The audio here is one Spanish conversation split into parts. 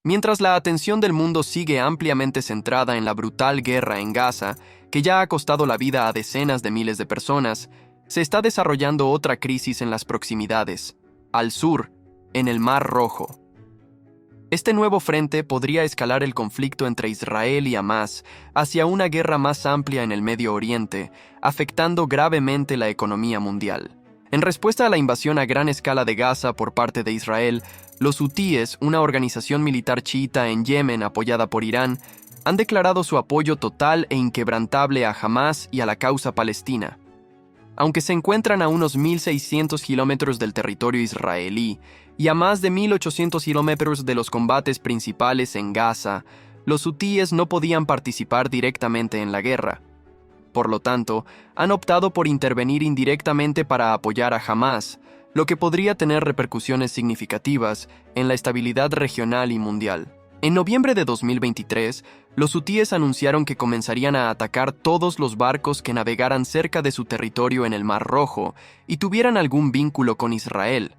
Mientras la atención del mundo sigue ampliamente centrada en la brutal guerra en Gaza, que ya ha costado la vida a decenas de miles de personas, se está desarrollando otra crisis en las proximidades, al sur, en el Mar Rojo. Este nuevo frente podría escalar el conflicto entre Israel y Hamás hacia una guerra más amplia en el Medio Oriente, afectando gravemente la economía mundial. En respuesta a la invasión a gran escala de Gaza por parte de Israel, los hutíes, una organización militar chiita en Yemen apoyada por Irán, han declarado su apoyo total e inquebrantable a Hamás y a la causa palestina. Aunque se encuentran a unos 1.600 kilómetros del territorio israelí y a más de 1.800 kilómetros de los combates principales en Gaza, los hutíes no podían participar directamente en la guerra. Por lo tanto, han optado por intervenir indirectamente para apoyar a Hamás, lo que podría tener repercusiones significativas en la estabilidad regional y mundial. En noviembre de 2023, los hutíes anunciaron que comenzarían a atacar todos los barcos que navegaran cerca de su territorio en el Mar Rojo y tuvieran algún vínculo con Israel.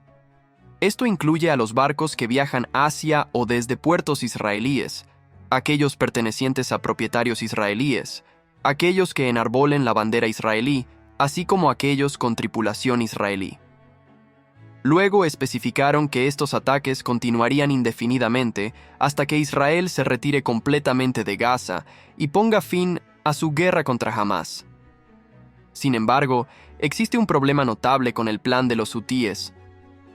Esto incluye a los barcos que viajan hacia o desde puertos israelíes, aquellos pertenecientes a propietarios israelíes, aquellos que enarbolen la bandera israelí, así como aquellos con tripulación israelí. Luego especificaron que estos ataques continuarían indefinidamente hasta que Israel se retire completamente de Gaza y ponga fin a su guerra contra Hamás. Sin embargo, existe un problema notable con el plan de los hutíes.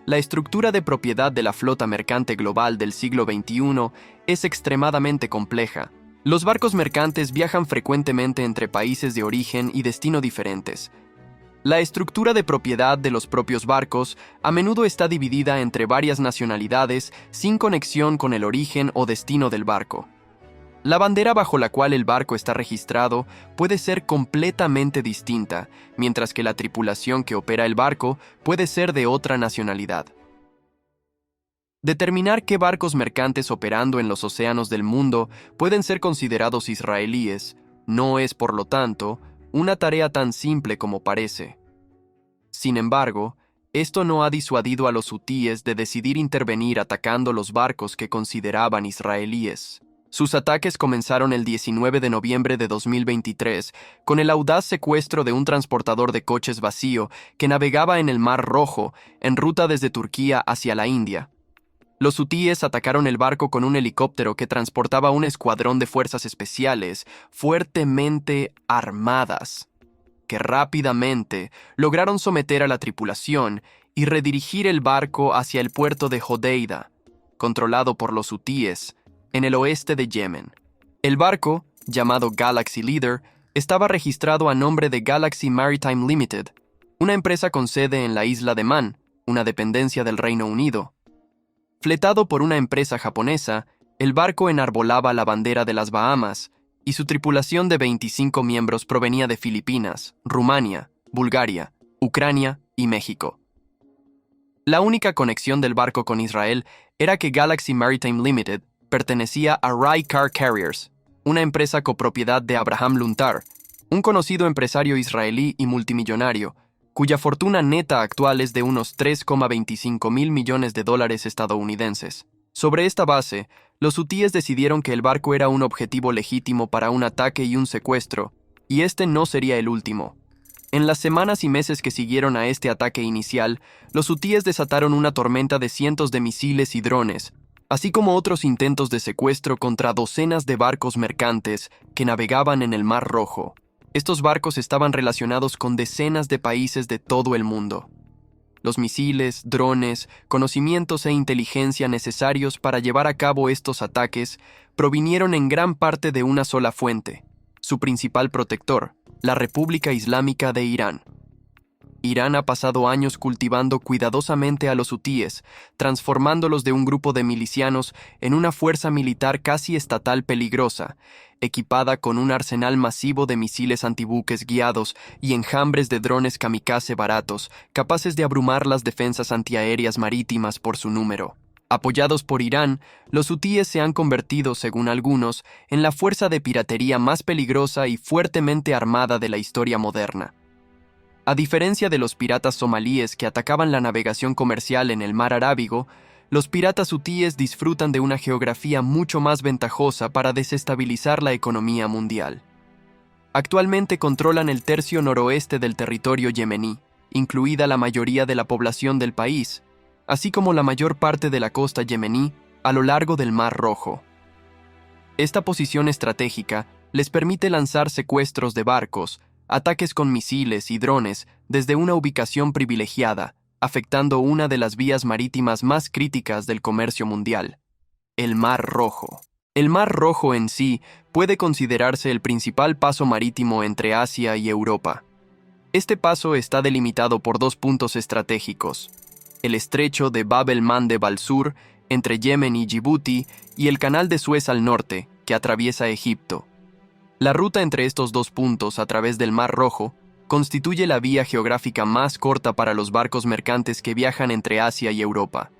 La estructura de propiedad de la flota mercante global del siglo XXI es extremadamente compleja. Los barcos mercantes viajan frecuentemente entre países de origen y destino diferentes. La estructura de propiedad de los propios barcos a menudo está dividida entre varias nacionalidades sin conexión con el origen o destino del barco. La bandera bajo la cual el barco está registrado puede ser completamente distinta, mientras que la tripulación que opera el barco puede ser de otra nacionalidad. Determinar qué barcos mercantes operando en los océanos del mundo pueden ser considerados israelíes no es, por lo tanto, una tarea tan simple como parece. Sin embargo, esto no ha disuadido a los hutíes de decidir intervenir atacando los barcos que consideraban israelíes. Sus ataques comenzaron el 19 de noviembre de 2023 con el audaz secuestro de un transportador de coches vacío que navegaba en el Mar Rojo en ruta desde Turquía hacia la India. Los hutíes atacaron el barco con un helicóptero que transportaba un escuadrón de fuerzas especiales fuertemente armadas, que rápidamente lograron someter a la tripulación y redirigir el barco hacia el puerto de Hodeida, controlado por los hutíes, en el oeste de Yemen. El barco, llamado Galaxy Leader, estaba registrado a nombre de Galaxy Maritime Limited, una empresa con sede en la isla de Man, una dependencia del Reino Unido. Fletado por una empresa japonesa, el barco enarbolaba la bandera de las Bahamas y su tripulación de 25 miembros provenía de Filipinas, Rumania, Bulgaria, Ucrania y México. La única conexión del barco con Israel era que Galaxy Maritime Limited pertenecía a Rai Car Carriers, una empresa copropiedad de Abraham Luntar, un conocido empresario israelí y multimillonario, cuya fortuna neta actual es de unos 3,25 mil millones de dólares estadounidenses. Sobre esta base, los hutíes decidieron que el barco era un objetivo legítimo para un ataque y un secuestro, y este no sería el último. En las semanas y meses que siguieron a este ataque inicial, los hutíes desataron una tormenta de cientos de misiles y drones, así como otros intentos de secuestro contra docenas de barcos mercantes que navegaban en el Mar Rojo. Estos barcos estaban relacionados con decenas de países de todo el mundo. Los misiles, drones, conocimientos e inteligencia necesarios para llevar a cabo estos ataques provinieron en gran parte de una sola fuente, su principal protector, la República Islámica de Irán. Irán ha pasado años cultivando cuidadosamente a los hutíes, transformándolos de un grupo de milicianos en una fuerza militar casi estatal peligrosa, equipada con un arsenal masivo de misiles antibuques guiados y enjambres de drones kamikaze baratos, capaces de abrumar las defensas antiaéreas marítimas por su número. Apoyados por Irán, los hutíes se han convertido, según algunos, en la fuerza de piratería más peligrosa y fuertemente armada de la historia moderna. A diferencia de los piratas somalíes que atacaban la navegación comercial en el mar Arábigo, los piratas hutíes disfrutan de una geografía mucho más ventajosa para desestabilizar la economía mundial. Actualmente controlan el tercio noroeste del territorio yemení, incluida la mayoría de la población del país, así como la mayor parte de la costa yemení a lo largo del Mar Rojo. Esta posición estratégica les permite lanzar secuestros de barcos, ataques con misiles y drones desde una ubicación privilegiada, afectando una de las vías marítimas más críticas del comercio mundial, el Mar Rojo. El Mar Rojo en sí puede considerarse el principal paso marítimo entre Asia y Europa. Este paso está delimitado por dos puntos estratégicos: el estrecho de Bab el-Mandeb al sur, entre Yemen y Djibouti, y el canal de Suez al norte, que atraviesa Egipto. La ruta entre estos dos puntos a través del Mar Rojo constituye la vía geográfica más corta para los barcos mercantes que viajan entre Asia y Europa.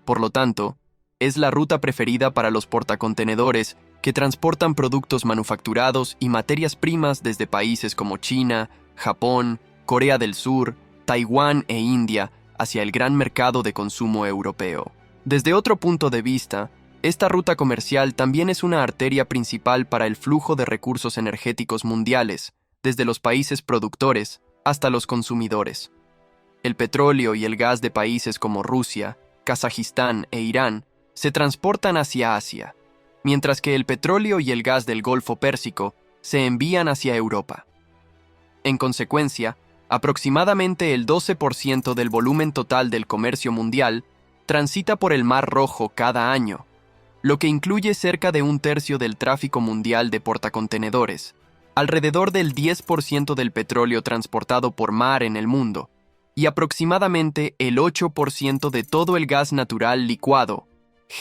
Por lo tanto, es la ruta preferida para los portacontenedores que transportan productos manufacturados y materias primas desde países como China, Japón, Corea del Sur, Taiwán e India hacia el gran mercado de consumo europeo. Desde otro punto de vista, esta ruta comercial también es una arteria principal para el flujo de recursos energéticos mundiales, desde los países productores hasta los consumidores. El petróleo y el gas de países como Rusia, Kazajistán e Irán se transportan hacia Asia, mientras que el petróleo y el gas del Golfo Pérsico se envían hacia Europa. En consecuencia, aproximadamente el 12% del volumen total del comercio mundial transita por el Mar Rojo cada año, lo que incluye cerca de un tercio del tráfico mundial de portacontenedores, alrededor del 10% del petróleo transportado por mar en el mundo, y aproximadamente el 8% de todo el gas natural licuado,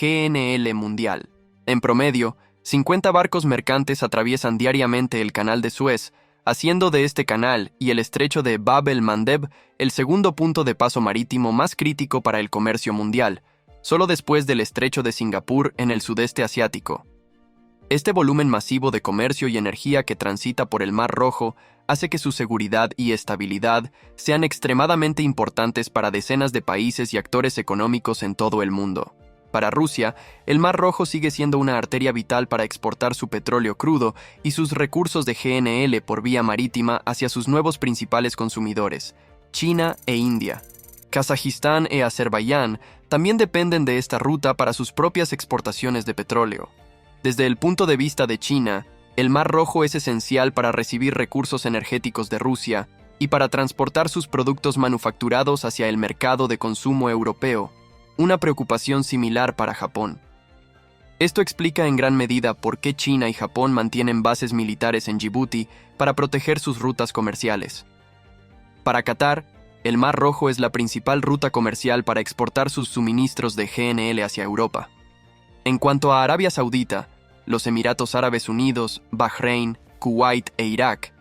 GNL mundial. En promedio, 50 barcos mercantes atraviesan diariamente el canal de Suez, haciendo de este canal y el estrecho de Bab el-Mandeb el segundo punto de paso marítimo más crítico para el comercio mundial, solo después del estrecho de Singapur en el sudeste asiático. Este volumen masivo de comercio y energía que transita por el Mar Rojo hace que su seguridad y estabilidad sean extremadamente importantes para decenas de países y actores económicos en todo el mundo. Para Rusia, el Mar Rojo sigue siendo una arteria vital para exportar su petróleo crudo y sus recursos de GNL por vía marítima hacia sus nuevos principales consumidores, China e India. Kazajistán e Azerbaiyán también dependen de esta ruta para sus propias exportaciones de petróleo. Desde el punto de vista de China, el Mar Rojo es esencial para recibir recursos energéticos de Rusia y para transportar sus productos manufacturados hacia el mercado de consumo europeo, una preocupación similar para Japón. Esto explica en gran medida por qué China y Japón mantienen bases militares en Djibouti para proteger sus rutas comerciales. Para Qatar, el Mar Rojo es la principal ruta comercial para exportar sus suministros de GNL hacia Europa. En cuanto a Arabia Saudita, los Emiratos Árabes Unidos, Bahrein, Kuwait e Irak,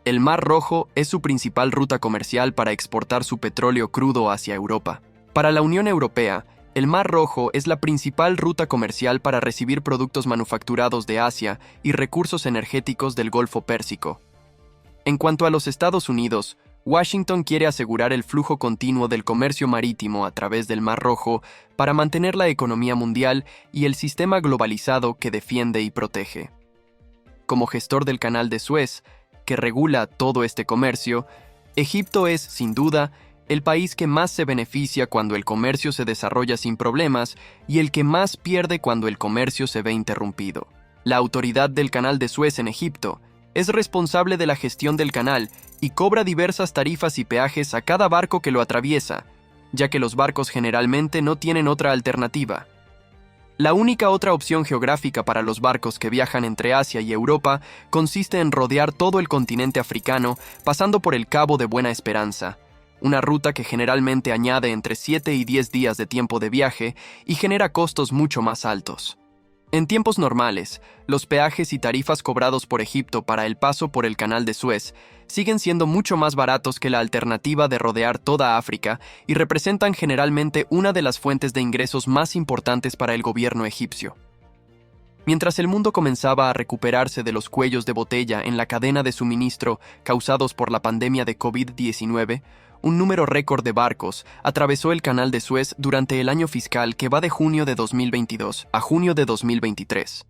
el Mar Rojo es su principal ruta comercial para exportar su petróleo crudo hacia Europa. Para la Unión Europea, el Mar Rojo es la principal ruta comercial para recibir productos manufacturados de Asia y recursos energéticos del Golfo Pérsico. En cuanto a los Estados Unidos, Washington quiere asegurar el flujo continuo del comercio marítimo a través del Mar Rojo para mantener la economía mundial y el sistema globalizado que defiende y protege. Como gestor del Canal de Suez, que regula todo este comercio, Egipto es, sin duda, el país que más se beneficia cuando el comercio se desarrolla sin problemas y el que más pierde cuando el comercio se ve interrumpido. La autoridad del Canal de Suez en Egipto es responsable de la gestión del canal y cobra diversas tarifas y peajes a cada barco que lo atraviesa, ya que los barcos generalmente no tienen otra alternativa. La única otra opción geográfica para los barcos que viajan entre Asia y Europa consiste en rodear todo el continente africano pasando por el Cabo de Buena Esperanza, una ruta que generalmente añade entre 7 y 10 días de tiempo de viaje y genera costos mucho más altos. En tiempos normales, los peajes y tarifas cobrados por Egipto para el paso por el Canal de Suez siguen siendo mucho más baratos que la alternativa de rodear toda África y representan generalmente una de las fuentes de ingresos más importantes para el gobierno egipcio. Mientras el mundo comenzaba a recuperarse de los cuellos de botella en la cadena de suministro causados por la pandemia de COVID-19, un número récord de barcos atravesó el Canal de Suez durante el año fiscal que va de junio de 2022 a junio de 2023.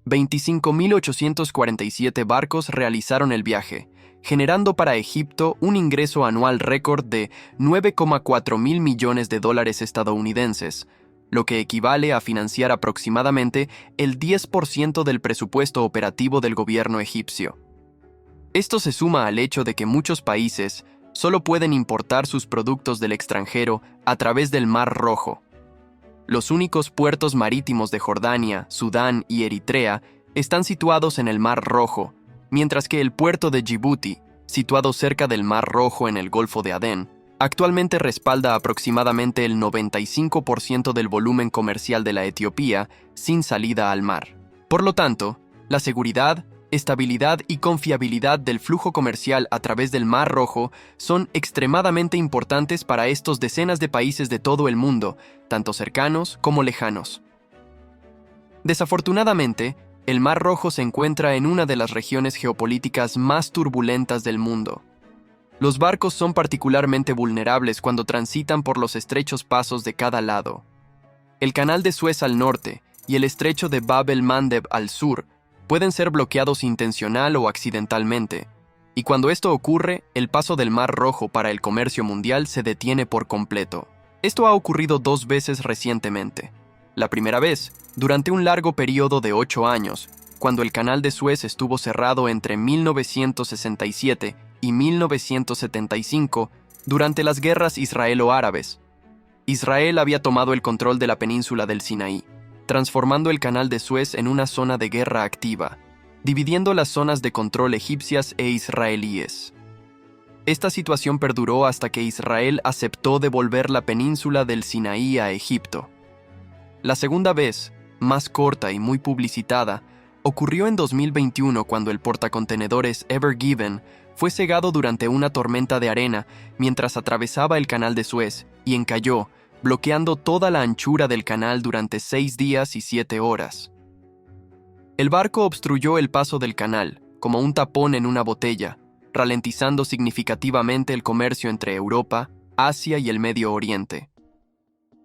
25.847 barcos realizaron el viaje, generando para Egipto un ingreso anual récord de 9,4 mil millones de dólares estadounidenses, lo que equivale a financiar aproximadamente el 10% del presupuesto operativo del gobierno egipcio. Esto se suma al hecho de que muchos países solo pueden importar sus productos del extranjero a través del Mar Rojo. Los únicos puertos marítimos de Jordania, Sudán y Eritrea están situados en el Mar Rojo, mientras que el puerto de Djibouti, situado cerca del Mar Rojo en el Golfo de Adén, actualmente respalda aproximadamente el 95% del volumen comercial de la Etiopía sin salida al mar. Por lo tanto, la seguridad, estabilidad y confiabilidad del flujo comercial a través del Mar Rojo son extremadamente importantes para estos decenas de países de todo el mundo, tanto cercanos como lejanos. Desafortunadamente, el Mar Rojo se encuentra en una de las regiones geopolíticas más turbulentas del mundo. Los barcos son particularmente vulnerables cuando transitan por los estrechos pasos de cada lado. El Canal de Suez al norte y el estrecho de Bab el-Mandeb al sur pueden ser bloqueados intencional o accidentalmente, y cuando esto ocurre, el paso del Mar Rojo para el comercio mundial se detiene por completo. Esto ha ocurrido 2 veces recientemente. La primera vez, durante un largo periodo de 8 años, cuando el Canal de Suez estuvo cerrado entre 1967 y 1975 durante las guerras israelo-árabes. Israel había tomado el control de la península del Sinaí, transformando el Canal de Suez en una zona de guerra activa, dividiendo las zonas de control egipcias e israelíes. Esta situación perduró hasta que Israel aceptó devolver la península del Sinaí a Egipto. La segunda vez, más corta y muy publicitada, ocurrió en 2021 cuando el portacontenedores Ever Given fue cegado durante una tormenta de arena mientras atravesaba el Canal de Suez y encalló, bloqueando toda la anchura del canal durante 6 días y 7 horas. El barco obstruyó el paso del canal, como un tapón en una botella, ralentizando significativamente el comercio entre Europa, Asia y el Medio Oriente.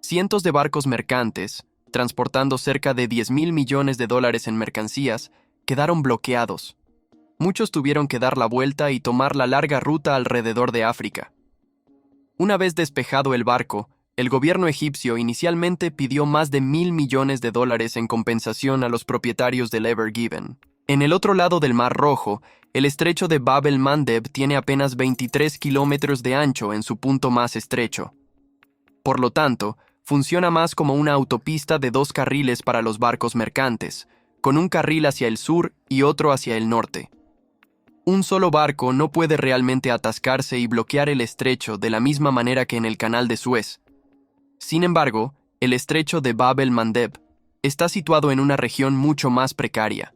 Cientos de barcos mercantes, transportando cerca de 10.000 millones de dólares en mercancías, quedaron bloqueados. Muchos tuvieron que dar la vuelta y tomar la larga ruta alrededor de África. Una vez despejado el barco, el gobierno egipcio inicialmente pidió más de 1.000 millones de dólares en compensación a los propietarios del Ever Given. En el otro lado del Mar Rojo, el estrecho de Bab el-Mandeb tiene apenas 23 kilómetros de ancho en su punto más estrecho. Por lo tanto, funciona más como una autopista de 2 carriles para los barcos mercantes, con un carril hacia el sur y otro hacia el norte. Un solo barco no puede realmente atascarse y bloquear el estrecho de la misma manera que en el Canal de Suez. Sin embargo, el estrecho de Bab el-Mandeb está situado en una región mucho más precaria.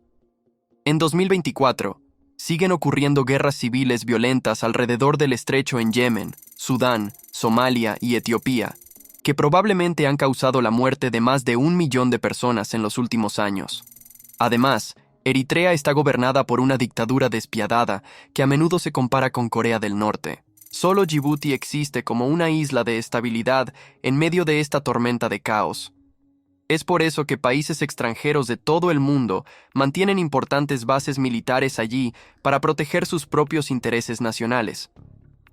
En 2024, siguen ocurriendo guerras civiles violentas alrededor del estrecho en Yemen, Sudán, Somalia y Etiopía, que probablemente han causado la muerte de más de 1 millón de personas en los últimos años. Además, Eritrea está gobernada por una dictadura despiadada que a menudo se compara con Corea del Norte. Solo Djibouti existe como una isla de estabilidad en medio de esta tormenta de caos. Es por eso que países extranjeros de todo el mundo mantienen importantes bases militares allí para proteger sus propios intereses nacionales.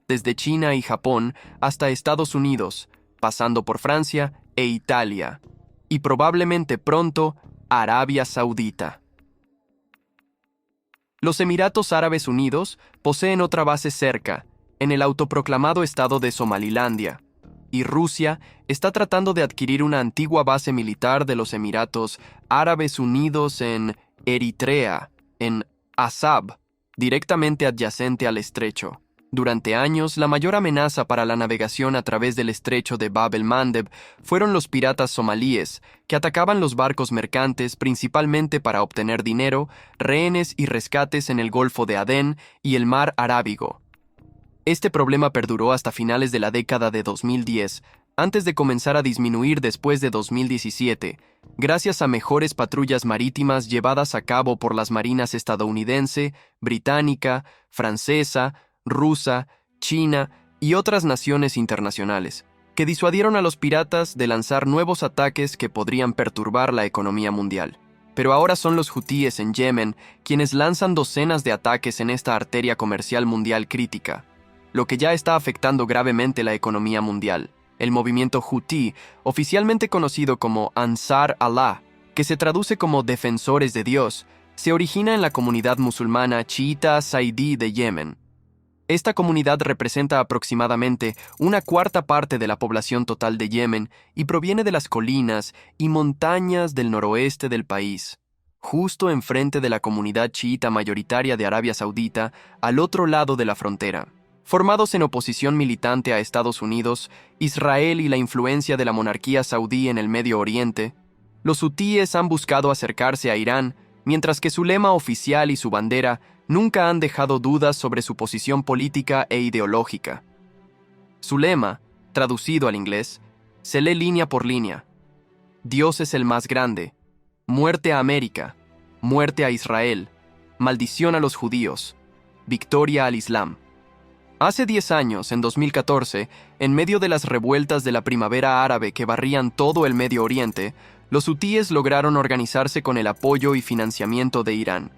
Desde China y Japón hasta Estados Unidos, pasando por Francia e Italia, y probablemente pronto Arabia Saudita. Los Emiratos Árabes Unidos poseen otra base cerca, en el autoproclamado estado de Somalilandia, y Rusia está tratando de adquirir una antigua base militar de los Emiratos Árabes Unidos en Eritrea, en Asab, directamente adyacente al estrecho. Durante años, la mayor amenaza para la navegación a través del estrecho de Bab el-Mandeb fueron los piratas somalíes, que atacaban los barcos mercantes principalmente para obtener dinero, rehenes y rescates en el Golfo de Adén y el Mar Arábigo. Este problema perduró hasta finales de la década de 2010, antes de comenzar a disminuir después de 2017, gracias a mejores patrullas marítimas llevadas a cabo por las marinas estadounidense, británica, francesa, rusa, china y otras naciones internacionales, que disuadieron a los piratas de lanzar nuevos ataques que podrían perturbar la economía mundial. Pero ahora son los hutíes en Yemen quienes lanzan docenas de ataques en esta arteria comercial mundial crítica, lo que ya está afectando gravemente la economía mundial. El movimiento hutí, oficialmente conocido como Ansar Allah, que se traduce como Defensores de Dios, se origina en la comunidad musulmana chiita Zaidí de Yemen. Esta comunidad representa aproximadamente una cuarta parte de la población total de Yemen y proviene de las colinas y montañas del noroeste del país, justo enfrente de la comunidad chiita mayoritaria de Arabia Saudita, al otro lado de la frontera. Formados en oposición militante a Estados Unidos, Israel y la influencia de la monarquía saudí en el Medio Oriente, los hutíes han buscado acercarse a Irán, mientras que su lema oficial y su bandera nunca han dejado dudas sobre su posición política e ideológica. Su lema, traducido al inglés, se lee línea por línea: Dios es el más grande, muerte a América, muerte a Israel, maldición a los judíos, victoria al Islam. Hace 10 años, en 2014, en medio de las revueltas de la primavera árabe que barrían todo el Medio Oriente, los hutíes lograron organizarse con el apoyo y financiamiento de Irán.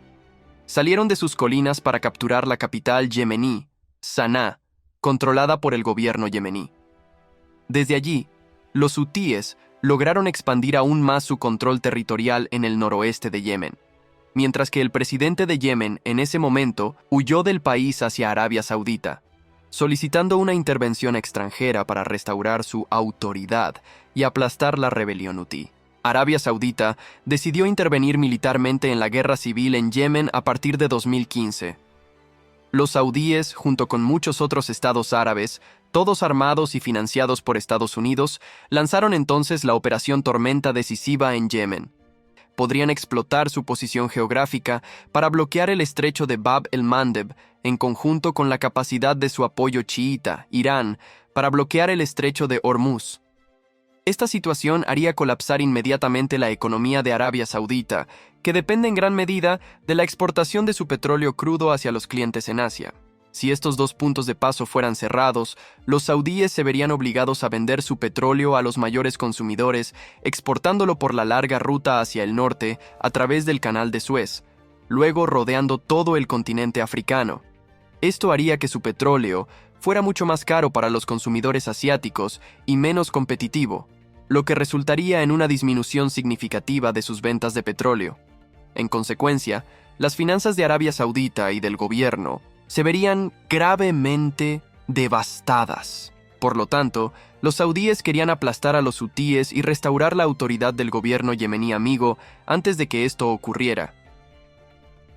Salieron de sus colinas para capturar la capital yemení, Saná, controlada por el gobierno yemení. Desde allí, los hutíes lograron expandir aún más su control territorial en el noroeste de Yemen, mientras que el presidente de Yemen en ese momento huyó del país hacia Arabia Saudita, solicitando una intervención extranjera para restaurar su autoridad y aplastar la rebelión hutí. Arabia Saudita decidió intervenir militarmente en la guerra civil en Yemen a partir de 2015. Los saudíes, junto con muchos otros estados árabes, todos armados y financiados por Estados Unidos, lanzaron entonces la Operación Tormenta Decisiva en Yemen. Podrían explotar su posición geográfica para bloquear el estrecho de Bab el-Mandeb, en conjunto con la capacidad de su apoyo chiita, Irán, para bloquear el estrecho de Hormuz. Esta situación haría colapsar inmediatamente la economía de Arabia Saudita, que depende en gran medida de la exportación de su petróleo crudo hacia los clientes en Asia. Si estos dos puntos de paso fueran cerrados, los saudíes se verían obligados a vender su petróleo a los mayores consumidores, exportándolo por la larga ruta hacia el norte a través del Canal de Suez, luego rodeando todo el continente africano. Esto haría que su petróleo fuera mucho más caro para los consumidores asiáticos y menos competitivo, lo que resultaría en una disminución significativa de sus ventas de petróleo. En consecuencia, las finanzas de Arabia Saudita y del gobierno se verían gravemente devastadas. Por lo tanto, los saudíes querían aplastar a los hutíes y restaurar la autoridad del gobierno yemení amigo antes de que esto ocurriera.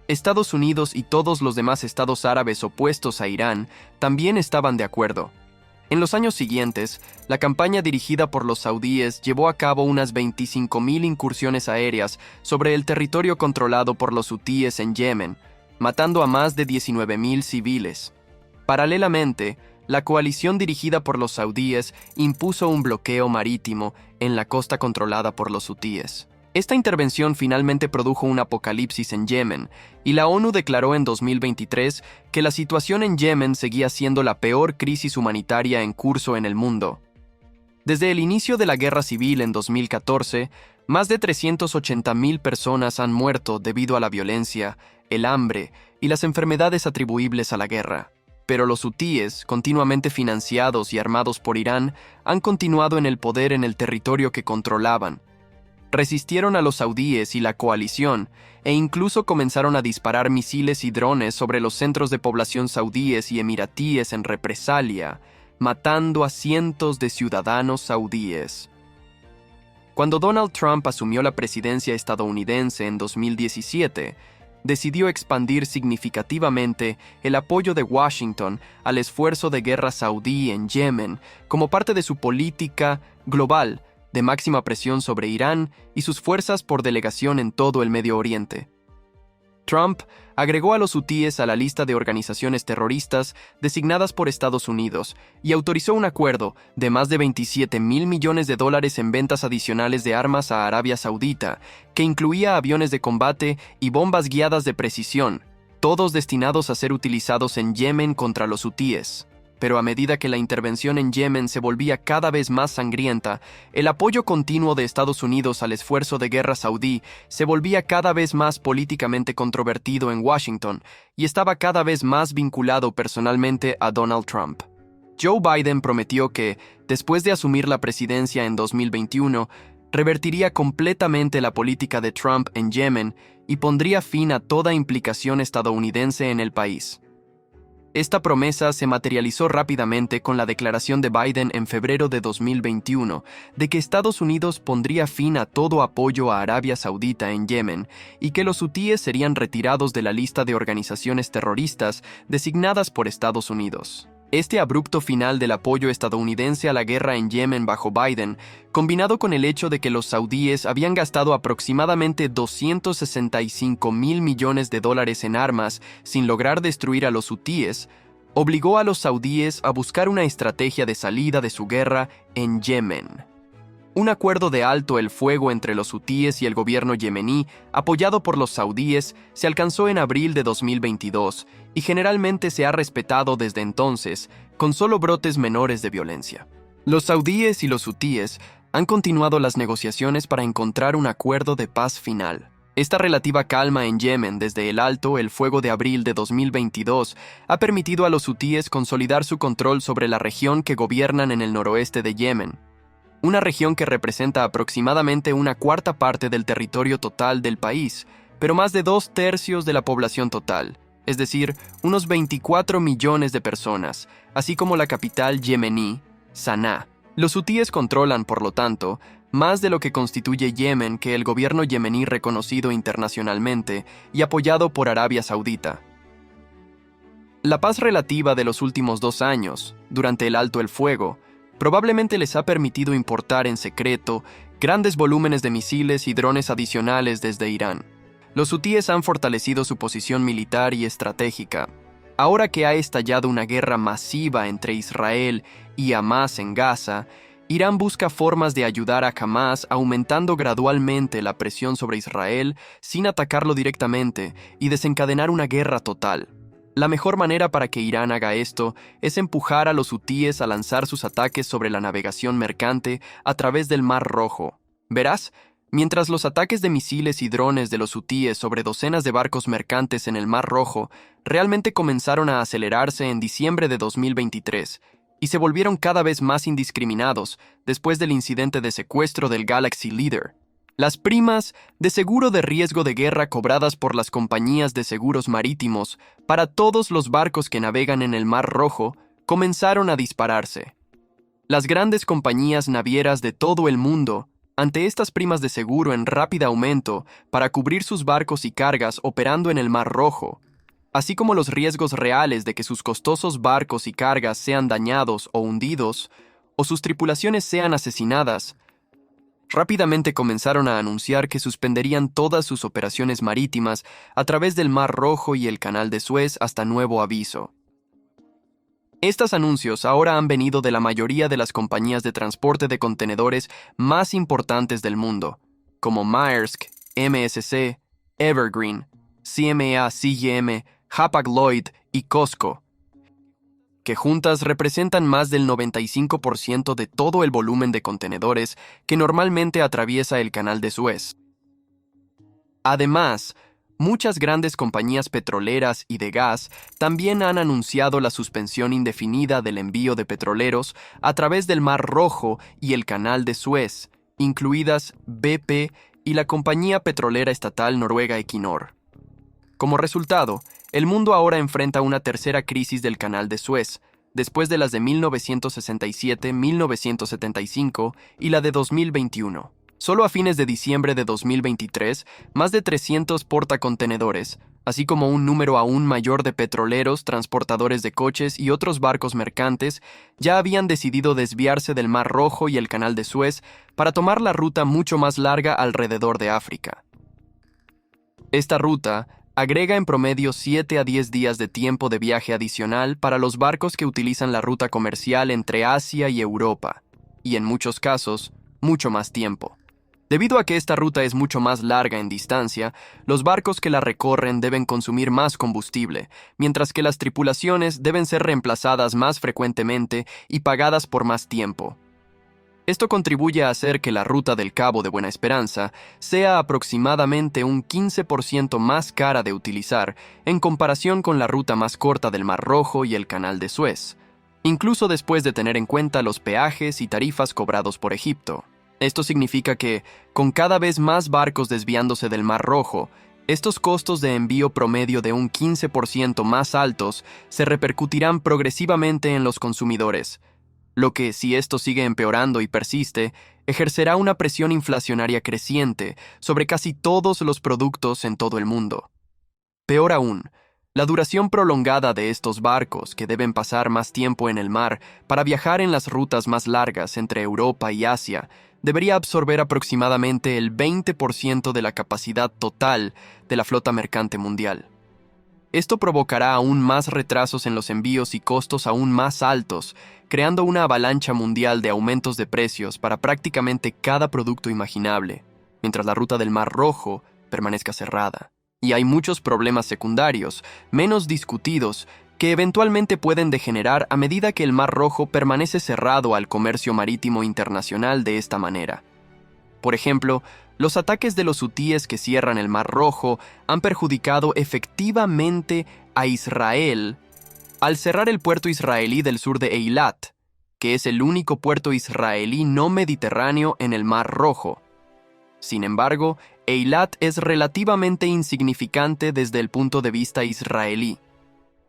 Estados Unidos y todos los demás estados árabes opuestos a Irán también estaban de acuerdo. En los años siguientes, la campaña dirigida por los saudíes llevó a cabo unas 25.000 incursiones aéreas sobre el territorio controlado por los hutíes en Yemen, matando a más de 19.000 civiles. Paralelamente, la coalición dirigida por los saudíes impuso un bloqueo marítimo en la costa controlada por los hutíes. Esta intervención finalmente produjo un apocalipsis en Yemen, y la ONU declaró en 2023 que la situación en Yemen seguía siendo la peor crisis humanitaria en curso en el mundo. Desde el inicio de la guerra civil en 2014, más de 380.000 personas han muerto debido a la violencia, el hambre y las enfermedades atribuibles a la guerra. Pero los hutíes, continuamente financiados y armados por Irán, han continuado en el poder en el territorio que controlaban. Resistieron a los saudíes y la coalición, e incluso comenzaron a disparar misiles y drones sobre los centros de población saudíes y emiratíes en represalia, matando a cientos de ciudadanos saudíes. Cuando Donald Trump asumió la presidencia estadounidense en 2017, decidió expandir significativamente el apoyo de Washington al esfuerzo de guerra saudí en Yemen como parte de su política global de máxima presión sobre Irán y sus fuerzas por delegación en todo el Medio Oriente. Trump agregó a los hutíes a la lista de organizaciones terroristas designadas por Estados Unidos y autorizó un acuerdo de más de $27.000 millones en ventas adicionales de armas a Arabia Saudita, que incluía aviones de combate y bombas guiadas de precisión, todos destinados a ser utilizados en Yemen contra los hutíes. Pero a medida que la intervención en Yemen se volvía cada vez más sangrienta, el apoyo continuo de Estados Unidos al esfuerzo de guerra saudí se volvía cada vez más políticamente controvertido en Washington y estaba cada vez más vinculado personalmente a Donald Trump. Joe Biden prometió que, después de asumir la presidencia en 2021, revertiría completamente la política de Trump en Yemen y pondría fin a toda implicación estadounidense en el país. Esta promesa se materializó rápidamente con la declaración de Biden en febrero de 2021 de que Estados Unidos pondría fin a todo apoyo a Arabia Saudita en Yemen y que los hutíes serían retirados de la lista de organizaciones terroristas designadas por Estados Unidos. Este abrupto final del apoyo estadounidense a la guerra en Yemen bajo Biden, combinado con el hecho de que los saudíes habían gastado aproximadamente $265 mil millones en armas sin lograr destruir a los hutíes, obligó a los saudíes a buscar una estrategia de salida de su guerra en Yemen. Un acuerdo de alto el fuego entre los hutíes y el gobierno yemení, apoyado por los saudíes, se alcanzó en abril de 2022 y generalmente se ha respetado desde entonces, con solo brotes menores de violencia. Los saudíes y los hutíes han continuado las negociaciones para encontrar un acuerdo de paz final. Esta relativa calma en Yemen desde el alto el fuego de abril de 2022 ha permitido a los hutíes consolidar su control sobre la región que gobiernan en el noroeste de Yemen, una región que representa aproximadamente una cuarta parte del territorio total del país, pero más de 2/3 de la población total, es decir, unos 24 millones de personas, así como la capital yemení, Saná. Los hutíes controlan, por lo tanto, más de lo que constituye Yemen que el gobierno yemení reconocido internacionalmente y apoyado por Arabia Saudita. La paz relativa de los últimos 2 años, durante el alto el fuego, probablemente les ha permitido importar en secreto grandes volúmenes de misiles y drones adicionales desde Irán. Los hutíes han fortalecido su posición militar y estratégica. Ahora que ha estallado una guerra masiva entre Israel y Hamás en Gaza, Irán busca formas de ayudar a Hamás aumentando gradualmente la presión sobre Israel sin atacarlo directamente y desencadenar una guerra total. La mejor manera para que Irán haga esto es empujar a los hutíes a lanzar sus ataques sobre la navegación mercante a través del Mar Rojo. Verás, mientras los ataques de misiles y drones de los hutíes sobre docenas de barcos mercantes en el Mar Rojo realmente comenzaron a acelerarse en diciembre de 2023 y se volvieron cada vez más indiscriminados después del incidente de secuestro del Galaxy Leader. Las primas de seguro de riesgo de guerra cobradas por las compañías de seguros marítimos para todos los barcos que navegan en el Mar Rojo comenzaron a dispararse. Las grandes compañías navieras de todo el mundo, ante estas primas de seguro en rápido aumento para cubrir sus barcos y cargas operando en el Mar Rojo, así como los riesgos reales de que sus costosos barcos y cargas sean dañados o hundidos, o sus tripulaciones sean asesinadas, rápidamente comenzaron a anunciar que suspenderían todas sus operaciones marítimas a través del Mar Rojo y el Canal de Suez hasta nuevo aviso. Estos anuncios ahora han venido de la mayoría de las compañías de transporte de contenedores más importantes del mundo, como Maersk, MSC, Evergreen, CMA-CGM, Hapag-Lloyd y COSCO, que juntas representan más del 95% de todo el volumen de contenedores que normalmente atraviesa el Canal de Suez. Además, muchas grandes compañías petroleras y de gas también han anunciado la suspensión indefinida del envío de petroleros a través del Mar Rojo y el Canal de Suez, incluidas BP y la compañía petrolera estatal noruega Equinor. Como resultado, el mundo ahora enfrenta una tercera crisis del Canal de Suez, después de las de 1967, 1975 y la de 2021. Solo a fines de diciembre de 2023, más de 300 portacontenedores, así como un número aún mayor de petroleros, transportadores de coches y otros barcos mercantes, ya habían decidido desviarse del Mar Rojo y el Canal de Suez para tomar la ruta mucho más larga alrededor de África. Esta ruta agrega en promedio 7 a 10 días de tiempo de viaje adicional para los barcos que utilizan la ruta comercial entre Asia y Europa, y en muchos casos, mucho más tiempo. Debido a que esta ruta es mucho más larga en distancia, los barcos que la recorren deben consumir más combustible, mientras que las tripulaciones deben ser reemplazadas más frecuentemente y pagadas por más tiempo. Esto contribuye a hacer que la ruta del Cabo de Buena Esperanza sea aproximadamente un 15% más cara de utilizar en comparación con la ruta más corta del Mar Rojo y el Canal de Suez, incluso después de tener en cuenta los peajes y tarifas cobrados por Egipto. Esto significa que, con cada vez más barcos desviándose del Mar Rojo, estos costos de envío promedio de un 15% más altos se repercutirán progresivamente en los consumidores, lo que, si esto sigue empeorando y persiste, ejercerá una presión inflacionaria creciente sobre casi todos los productos en todo el mundo. Peor aún, la duración prolongada de estos barcos, que deben pasar más tiempo en el mar para viajar en las rutas más largas entre Europa y Asia, debería absorber aproximadamente el 20% de la capacidad total de la flota mercante mundial. Esto provocará aún más retrasos en los envíos y costos aún más altos, creando una avalancha mundial de aumentos de precios para prácticamente cada producto imaginable, mientras la ruta del Mar Rojo permanezca cerrada. Y hay muchos problemas secundarios, menos discutidos, que eventualmente pueden degenerar a medida que el Mar Rojo permanece cerrado al comercio marítimo internacional de esta manera. Por ejemplo, los ataques de los hutíes que cierran el Mar Rojo han perjudicado efectivamente a Israel al cerrar el puerto israelí del sur de Eilat, que es el único puerto israelí no mediterráneo en el Mar Rojo. Sin embargo, Eilat es relativamente insignificante desde el punto de vista israelí.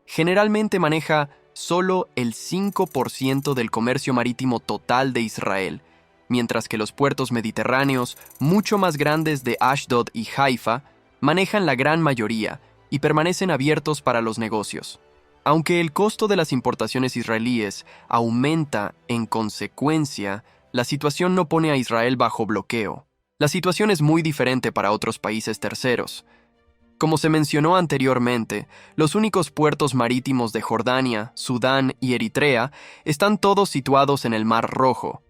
Generalmente maneja solo el 5% del comercio marítimo total de Israel, mientras que los puertos mediterráneos, mucho más grandes de Ashdod y Haifa, manejan la gran mayoría y permanecen abiertos para los negocios. Aunque el costo de las importaciones israelíes aumenta en consecuencia, la situación no pone a Israel bajo bloqueo. La situación es muy diferente para otros países terceros. Como se mencionó anteriormente, los únicos puertos marítimos de Jordania, Sudán y Eritrea están todos situados en el Mar Rojo.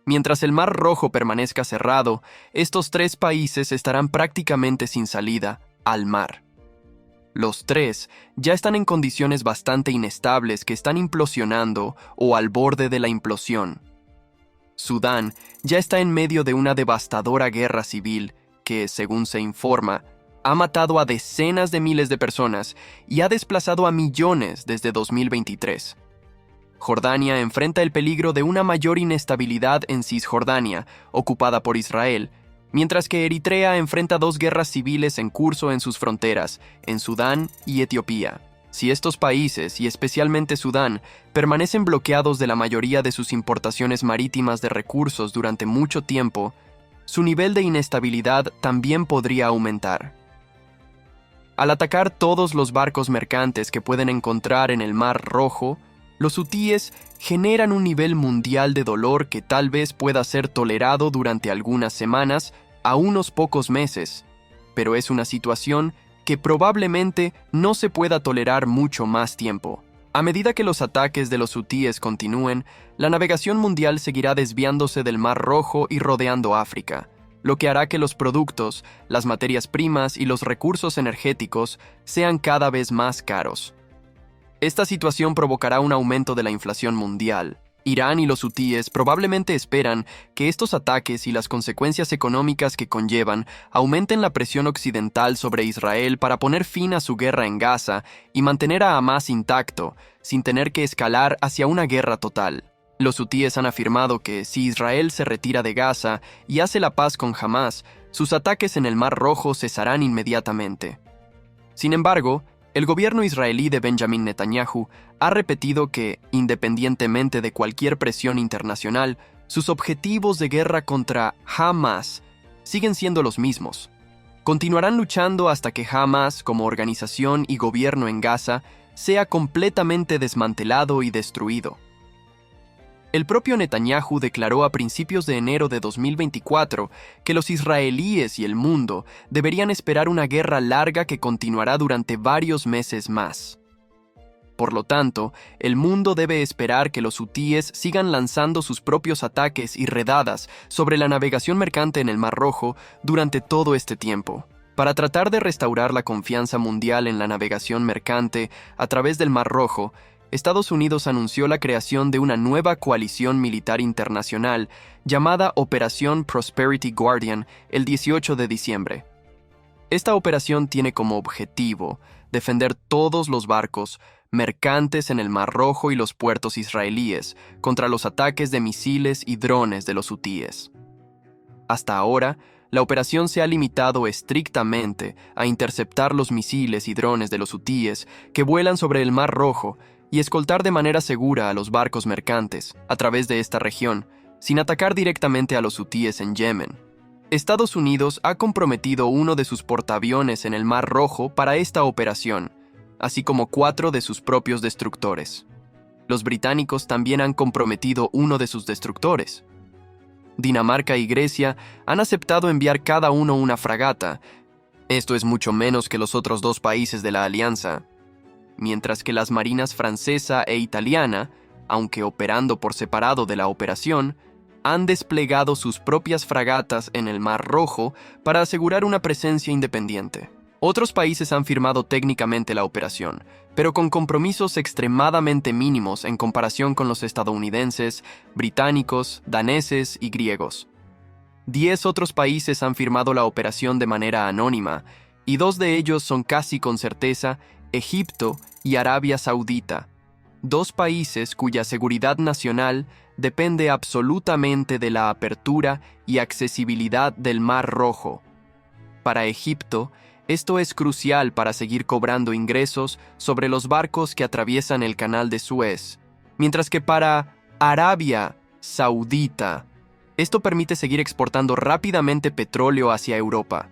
Mientras el Mar Rojo permanezca cerrado, estos tres países estarán prácticamente sin salida al mar. Los tres ya están en condiciones bastante inestables que están implosionando o al borde de la implosión. Sudán ya está en medio de una devastadora guerra civil que, según se informa, ha matado a decenas de miles de personas y ha desplazado a millones desde 2023. Jordania enfrenta el peligro de una mayor inestabilidad en Cisjordania, ocupada por Israel, mientras que Eritrea enfrenta dos guerras civiles en curso en sus fronteras, en Sudán y Etiopía. Si estos países, y especialmente Sudán, permanecen bloqueados de la mayoría de sus importaciones marítimas de recursos durante mucho tiempo, su nivel de inestabilidad también podría aumentar. Al atacar todos los barcos mercantes que pueden encontrar en el Mar Rojo, los hutíes generan un nivel mundial de dolor que tal vez pueda ser tolerado durante algunas semanas a unos pocos meses, pero es una situación que probablemente no se pueda tolerar mucho más tiempo. A medida que los ataques de los hutíes continúen, la navegación mundial seguirá desviándose del Mar Rojo y rodeando África, lo que hará que los productos, las materias primas y los recursos energéticos sean cada vez más caros. Esta situación provocará un aumento de la inflación mundial. Irán y los hutíes probablemente esperan que estos ataques y las consecuencias económicas que conllevan aumenten la presión occidental sobre Israel para poner fin a su guerra en Gaza y mantener a Hamás intacto, sin tener que escalar hacia una guerra total. Los hutíes han afirmado que si Israel se retira de Gaza y hace la paz con Hamás, sus ataques en el Mar Rojo cesarán inmediatamente. Sin embargo, el gobierno israelí de Benjamin Netanyahu ha repetido que, independientemente de cualquier presión internacional, sus objetivos de guerra contra Hamás siguen siendo los mismos. Continuarán luchando hasta que Hamás, como organización y gobierno en Gaza, sea completamente desmantelado y destruido. El propio Netanyahu declaró a principios de enero de 2024 que los israelíes y el mundo deberían esperar una guerra larga que continuará durante varios meses más. Por lo tanto, el mundo debe esperar que los hutíes sigan lanzando sus propios ataques y redadas sobre la navegación mercante en el Mar Rojo durante todo este tiempo. Para tratar de restaurar la confianza mundial en la navegación mercante a través del Mar Rojo, Estados Unidos anunció la creación de una nueva coalición militar internacional llamada Operación Prosperity Guardian el 18 de diciembre. Esta operación tiene como objetivo defender todos los barcos mercantes en el Mar Rojo y los puertos israelíes contra los ataques de misiles y drones de los hutíes. Hasta ahora, la operación se ha limitado estrictamente a interceptar los misiles y drones de los hutíes que vuelan sobre el Mar Rojo y escoltar de manera segura a los barcos mercantes a través de esta región, sin atacar directamente a los hutíes en Yemen. Estados Unidos ha comprometido uno de sus portaaviones en el Mar Rojo para esta operación, así como 4 de sus propios destructores. Los británicos también han comprometido uno de sus destructores. Dinamarca y Grecia han aceptado enviar cada uno una fragata. Esto es mucho menos que los otros 2 países de la alianza. Mientras que las marinas francesa e italiana, aunque operando por separado de la operación, han desplegado sus propias fragatas en el Mar Rojo para asegurar una presencia independiente. Otros países han firmado técnicamente la operación, pero con compromisos extremadamente mínimos en comparación con los estadounidenses, británicos, daneses y griegos. 10 otros países han firmado la operación de manera anónima, y 2 de ellos son casi con certeza Egipto y Arabia Saudita, 2 países cuya seguridad nacional depende absolutamente de la apertura y accesibilidad del Mar Rojo. Para Egipto, esto es crucial para seguir cobrando ingresos sobre los barcos que atraviesan el Canal de Suez, mientras que para Arabia Saudita, esto permite seguir exportando rápidamente petróleo hacia Europa.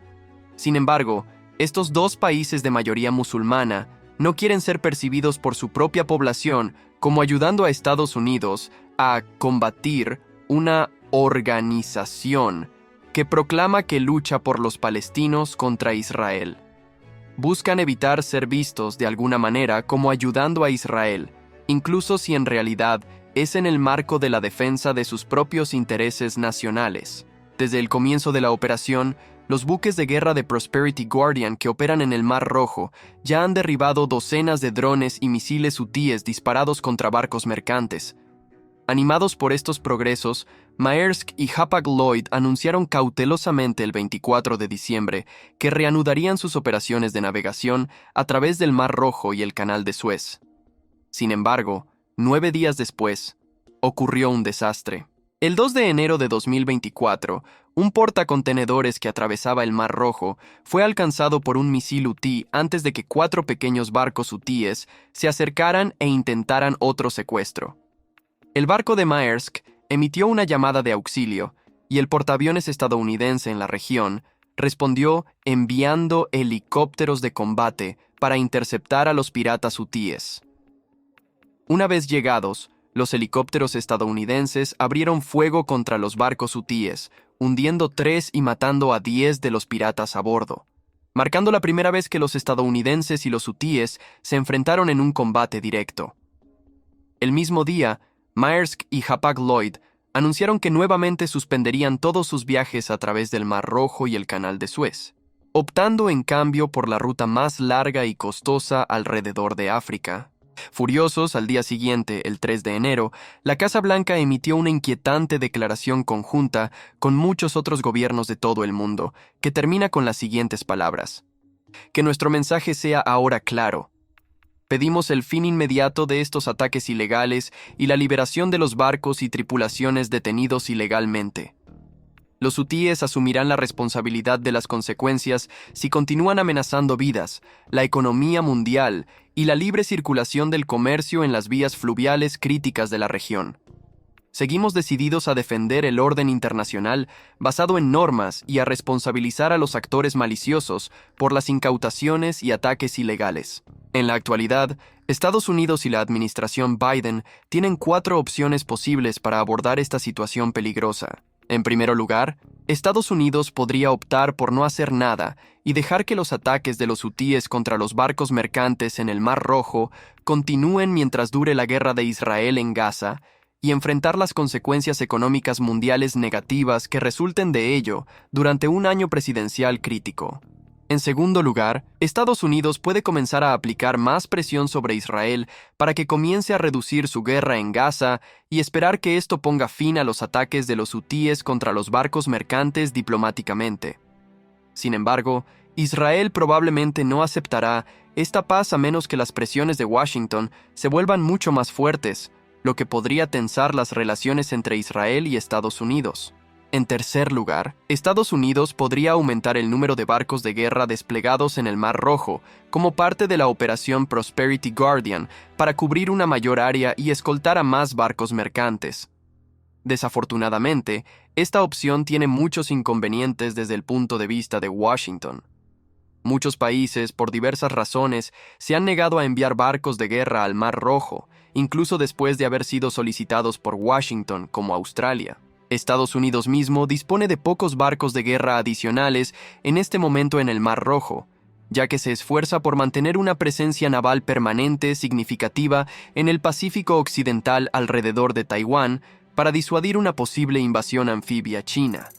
Sin embargo, estos 2 países de mayoría musulmana no quieren ser percibidos por su propia población como ayudando a Estados Unidos a combatir una organización que proclama que lucha por los palestinos contra Israel. Buscan evitar ser vistos de alguna manera como ayudando a Israel, incluso si en realidad es en el marco de la defensa de sus propios intereses nacionales. Desde el comienzo de la operación, los buques de guerra de Prosperity Guardian que operan en el Mar Rojo ya han derribado docenas de drones y misiles hutíes disparados contra barcos mercantes. Animados por estos progresos, Maersk y Hapag-Lloyd anunciaron cautelosamente el 24 de diciembre que reanudarían sus operaciones de navegación a través del Mar Rojo y el Canal de Suez. Sin embargo, 9 días después, ocurrió un desastre. El 2 de enero de 2024, un portacontenedores que atravesaba el Mar Rojo fue alcanzado por un misil hutí antes de que 4 pequeños barcos hutíes se acercaran e intentaran otro secuestro. El barco de Maersk emitió una llamada de auxilio y el portaaviones estadounidense en la región respondió enviando helicópteros de combate para interceptar a los piratas hutíes. Una vez llegados, los helicópteros estadounidenses abrieron fuego contra los barcos hutíes, hundiendo 3 y matando a 10 de los piratas a bordo, marcando la primera vez que los estadounidenses y los hutíes se enfrentaron en un combate directo. El mismo día, Maersk y Hapag-Lloyd anunciaron que nuevamente suspenderían todos sus viajes a través del Mar Rojo y el Canal de Suez, optando en cambio por la ruta más larga y costosa alrededor de África. Furiosos, al día siguiente, el 3 de enero, la Casa Blanca emitió una inquietante declaración conjunta con muchos otros gobiernos de todo el mundo, que termina con las siguientes palabras: que nuestro mensaje sea ahora claro. Pedimos el fin inmediato de estos ataques ilegales y la liberación de los barcos y tripulaciones detenidos ilegalmente. Los hutíes asumirán la responsabilidad de las consecuencias si continúan amenazando vidas, la economía mundial y la libre circulación del comercio en las vías fluviales críticas de la región. Seguimos decididos a defender el orden internacional basado en normas y a responsabilizar a los actores maliciosos por las incautaciones y ataques ilegales. En la actualidad, Estados Unidos y la administración Biden tienen 4 opciones posibles para abordar esta situación peligrosa. En primer lugar, Estados Unidos podría optar por no hacer nada y dejar que los ataques de los hutíes contra los barcos mercantes en el Mar Rojo continúen mientras dure la guerra de Israel en Gaza y enfrentar las consecuencias económicas mundiales negativas que resulten de ello durante un año presidencial crítico. En segundo lugar, Estados Unidos puede comenzar a aplicar más presión sobre Israel para que comience a reducir su guerra en Gaza y esperar que esto ponga fin a los ataques de los hutíes contra los barcos mercantes diplomáticamente. Sin embargo, Israel probablemente no aceptará esta paz a menos que las presiones de Washington se vuelvan mucho más fuertes, lo que podría tensar las relaciones entre Israel y Estados Unidos. En tercer lugar, Estados Unidos podría aumentar el número de barcos de guerra desplegados en el Mar Rojo como parte de la operación Prosperity Guardian para cubrir una mayor área y escoltar a más barcos mercantes. Desafortunadamente, esta opción tiene muchos inconvenientes desde el punto de vista de Washington. Muchos países, por diversas razones, se han negado a enviar barcos de guerra al Mar Rojo, incluso después de haber sido solicitados por Washington, como Australia. Estados Unidos mismo dispone de pocos barcos de guerra adicionales en este momento en el Mar Rojo, ya que se esfuerza por mantener una presencia naval permanente significativa en el Pacífico Occidental alrededor de Taiwán para disuadir una posible invasión anfibia china.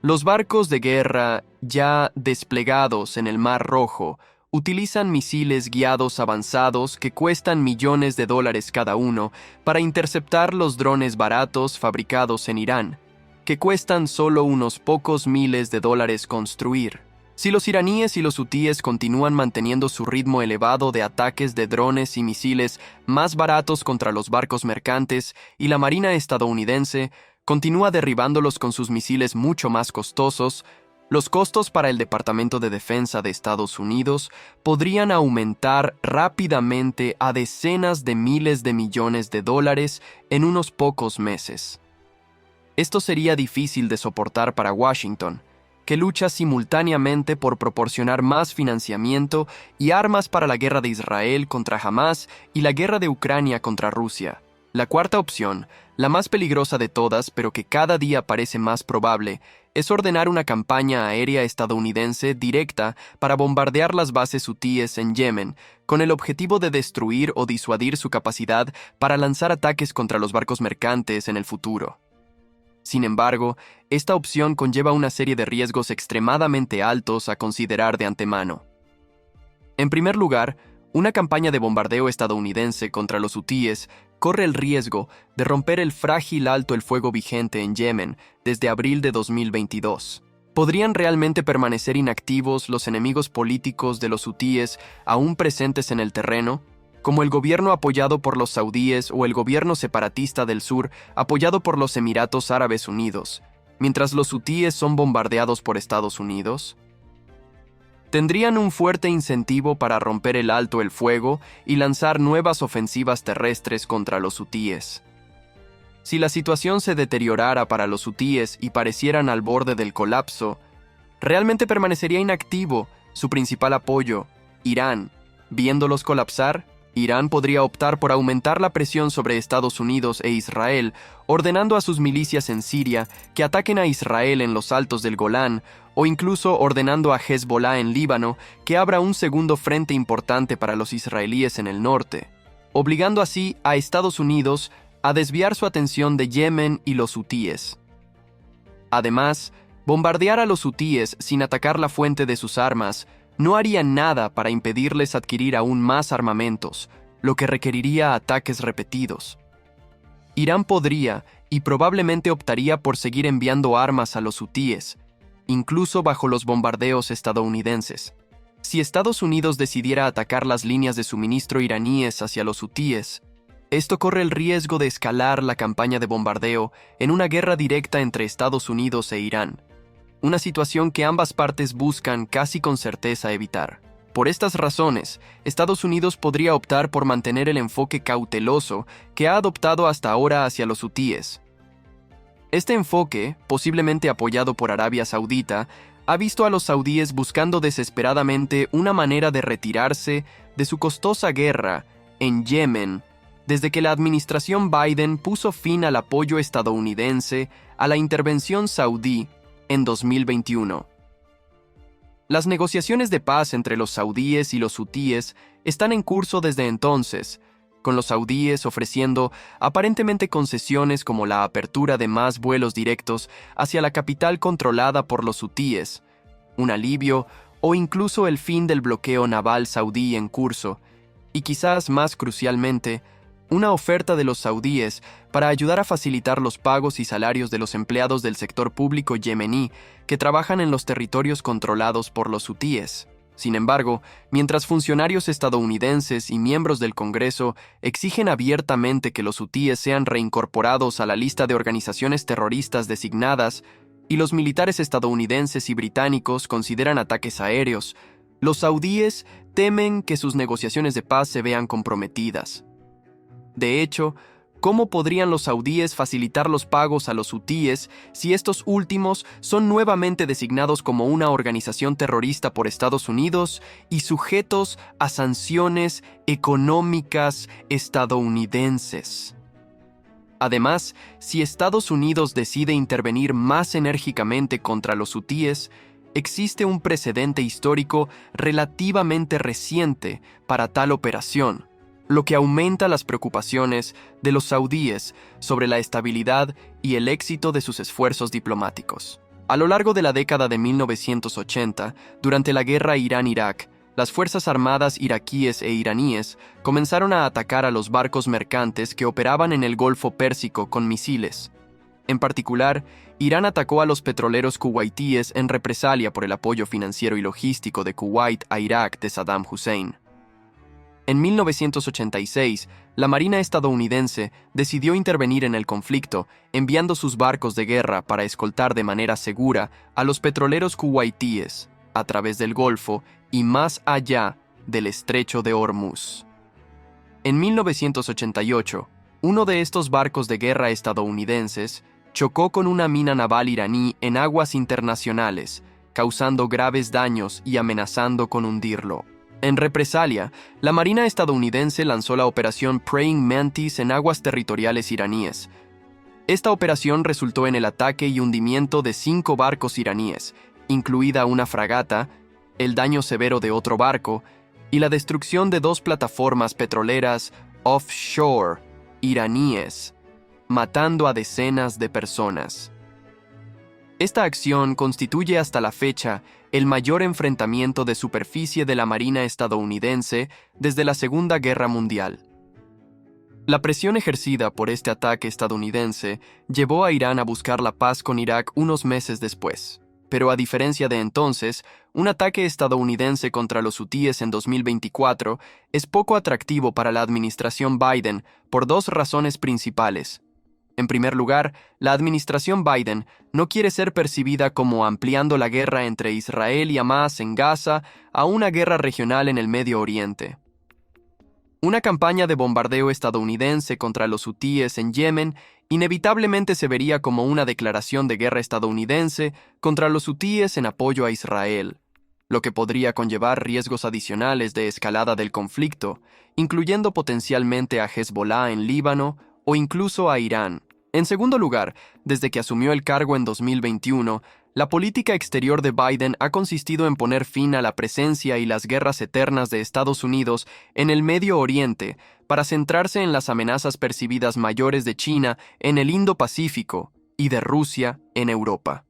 Los barcos de guerra ya desplegados en el Mar Rojo utilizan misiles guiados avanzados que cuestan millones de dólares cada uno para interceptar los drones baratos fabricados en Irán, que cuestan solo unos pocos miles de dólares construir. Si los iraníes y los hutíes continúan manteniendo su ritmo elevado de ataques de drones y misiles más baratos contra los barcos mercantes y la Marina estadounidense continúa derribándolos con sus misiles mucho más costosos, los costos para el Departamento de Defensa de Estados Unidos podrían aumentar rápidamente a decenas de miles de millones de dólares en unos pocos meses. Esto sería difícil de soportar para Washington, que lucha simultáneamente por proporcionar más financiamiento y armas para la guerra de Israel contra Hamás y la guerra de Ucrania contra Rusia. La cuarta opción, la más peligrosa de todas, pero que cada día parece más probable, es ordenar una campaña aérea estadounidense directa para bombardear las bases hutíes en Yemen, con el objetivo de destruir o disuadir su capacidad para lanzar ataques contra los barcos mercantes en el futuro. Sin embargo, esta opción conlleva una serie de riesgos extremadamente altos a considerar de antemano. En primer lugar, una campaña de bombardeo estadounidense contra los hutíes corre el riesgo de romper el frágil alto el fuego vigente en Yemen desde abril de 2022. ¿Podrían realmente permanecer inactivos los enemigos políticos de los hutíes aún presentes en el terreno, como el gobierno apoyado por los saudíes o el gobierno separatista del sur apoyado por los Emiratos Árabes Unidos, mientras los hutíes son bombardeados por Estados Unidos? Tendrían un fuerte incentivo para romper el alto el fuego y lanzar nuevas ofensivas terrestres contra los hutíes. Si la situación se deteriorara para los hutíes y parecieran al borde del colapso, realmente permanecería inactivo su principal apoyo, Irán. Viéndolos colapsar, Irán podría optar por aumentar la presión sobre Estados Unidos e Israel, ordenando a sus milicias en Siria que ataquen a Israel en los altos del Golán, o incluso ordenando a Hezbollah en Líbano que abra un segundo frente importante para los israelíes en el norte, obligando así a Estados Unidos a desviar su atención de Yemen y los hutíes. Además, bombardear a los hutíes sin atacar la fuente de sus armas no haría nada para impedirles adquirir aún más armamentos, lo que requeriría ataques repetidos. Irán podría y probablemente optaría por seguir enviando armas a los hutíes, incluso bajo los bombardeos estadounidenses. Si Estados Unidos decidiera atacar las líneas de suministro iraníes hacia los hutíes, esto corre el riesgo de escalar la campaña de bombardeo en una guerra directa entre Estados Unidos e Irán, una situación que ambas partes buscan casi con certeza evitar. Por estas razones, Estados Unidos podría optar por mantener el enfoque cauteloso que ha adoptado hasta ahora hacia los hutíes. Este enfoque, posiblemente apoyado por Arabia Saudita, ha visto a los saudíes buscando desesperadamente una manera de retirarse de su costosa guerra en Yemen desde que la administración Biden puso fin al apoyo estadounidense a la intervención saudí en 2021. Las negociaciones de paz entre los saudíes y los hutíes están en curso desde entonces, con los saudíes ofreciendo aparentemente concesiones como la apertura de más vuelos directos hacia la capital controlada por los hutíes, un alivio o incluso el fin del bloqueo naval saudí en curso, y quizás más crucialmente, una oferta de los saudíes para ayudar a facilitar los pagos y salarios de los empleados del sector público yemení que trabajan en los territorios controlados por los hutíes. Sin embargo, mientras funcionarios estadounidenses y miembros del Congreso exigen abiertamente que los hutíes sean reincorporados a la lista de organizaciones terroristas designadas, y los militares estadounidenses y británicos consideran ataques aéreos, los saudíes temen que sus negociaciones de paz se vean comprometidas. De hecho, ¿cómo podrían los saudíes facilitar los pagos a los hutíes si estos últimos son nuevamente designados como una organización terrorista por Estados Unidos y sujetos a sanciones económicas estadounidenses? Además, si Estados Unidos decide intervenir más enérgicamente contra los hutíes, existe un precedente histórico relativamente reciente para tal operación, lo que aumenta las preocupaciones de los saudíes sobre la estabilidad y el éxito de sus esfuerzos diplomáticos. A lo largo de la década de 1980, durante la guerra Irán-Irak, las Fuerzas Armadas iraquíes e iraníes comenzaron a atacar a los barcos mercantes que operaban en el Golfo Pérsico con misiles. En particular, Irán atacó a los petroleros kuwaitíes en represalia por el apoyo financiero y logístico de Kuwait a Irak de Saddam Hussein. En 1986, la Marina estadounidense decidió intervenir en el conflicto, enviando sus barcos de guerra para escoltar de manera segura a los petroleros kuwaitíes a través del Golfo y más allá del Estrecho de Hormuz. En 1988, uno de estos barcos de guerra estadounidenses chocó con una mina naval iraní en aguas internacionales, causando graves daños y amenazando con hundirlo. En represalia, la Marina estadounidense lanzó la operación Praying Mantis en aguas territoriales iraníes. Esta operación resultó en el ataque y hundimiento de 5 barcos iraníes, incluida una fragata, el daño severo de otro barco y la destrucción de 2 plataformas petroleras offshore iraníes, matando a decenas de personas. Esta acción constituye hasta la fecha el mayor enfrentamiento de superficie de la Marina estadounidense desde la Segunda Guerra Mundial. La presión ejercida por este ataque estadounidense llevó a Irán a buscar la paz con Irak unos meses después. Pero a diferencia de entonces, un ataque estadounidense contra los hutíes en 2024 es poco atractivo para la administración Biden por 2 razones principales. En primer lugar, la administración Biden no quiere ser percibida como ampliando la guerra entre Israel y Hamás en Gaza a una guerra regional en el Medio Oriente. Una campaña de bombardeo estadounidense contra los hutíes en Yemen inevitablemente se vería como una declaración de guerra estadounidense contra los hutíes en apoyo a Israel, lo que podría conllevar riesgos adicionales de escalada del conflicto, incluyendo potencialmente a Hezbollah en Líbano o incluso a Irán. En segundo lugar, desde que asumió el cargo en 2021, la política exterior de Biden ha consistido en poner fin a la presencia y las guerras eternas de Estados Unidos en el Medio Oriente para centrarse en las amenazas percibidas mayores de China en el Indo-Pacífico y de Rusia en Europa.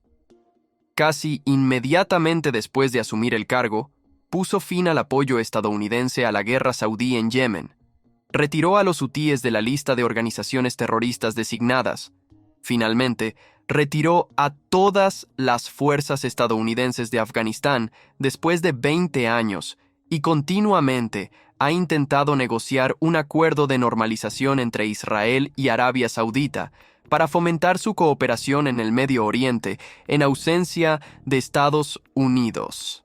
Casi inmediatamente después de asumir el cargo, puso fin al apoyo estadounidense a la guerra saudí en Yemen. Retiró a los hutíes de la lista de organizaciones terroristas designadas. Finalmente, retiró a todas las fuerzas estadounidenses de Afganistán después de 20 años y continuamente ha intentado negociar un acuerdo de normalización entre Israel y Arabia Saudita para fomentar su cooperación en el Medio Oriente en ausencia de Estados Unidos.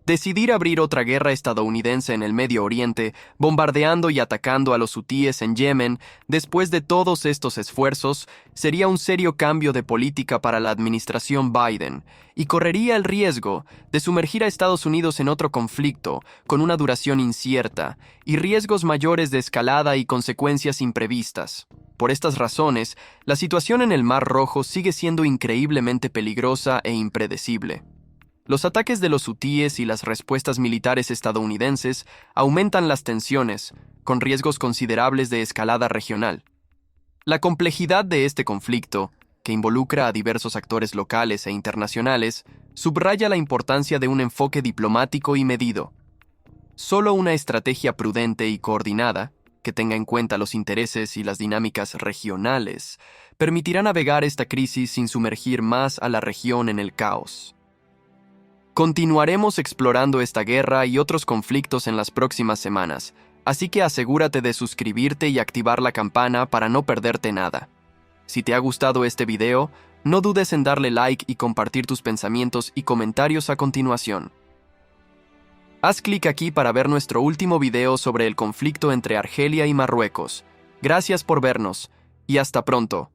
Decidir abrir otra guerra estadounidense en el Medio Oriente, bombardeando y atacando a los hutíes en Yemen, después de todos estos esfuerzos, sería un serio cambio de política para la administración Biden, y correría el riesgo de sumergir a Estados Unidos en otro conflicto, con una duración incierta, y riesgos mayores de escalada y consecuencias imprevistas. Por estas razones, la situación en el Mar Rojo sigue siendo increíblemente peligrosa e impredecible. Los ataques de los hutíes y las respuestas militares estadounidenses aumentan las tensiones, con riesgos considerables de escalada regional. La complejidad de este conflicto, que involucra a diversos actores locales e internacionales, subraya la importancia de un enfoque diplomático y medido. Solo una estrategia prudente y coordinada, que tenga en cuenta los intereses y las dinámicas regionales, permitirá navegar esta crisis sin sumergir más a la región en el caos. Continuaremos explorando esta guerra y otros conflictos en las próximas semanas, así que asegúrate de suscribirte y activar la campana para no perderte nada. Si te ha gustado este video, no dudes en darle like y compartir tus pensamientos y comentarios a continuación. Haz clic aquí para ver nuestro último video sobre el conflicto entre Argelia y Marruecos. Gracias por vernos, y hasta pronto.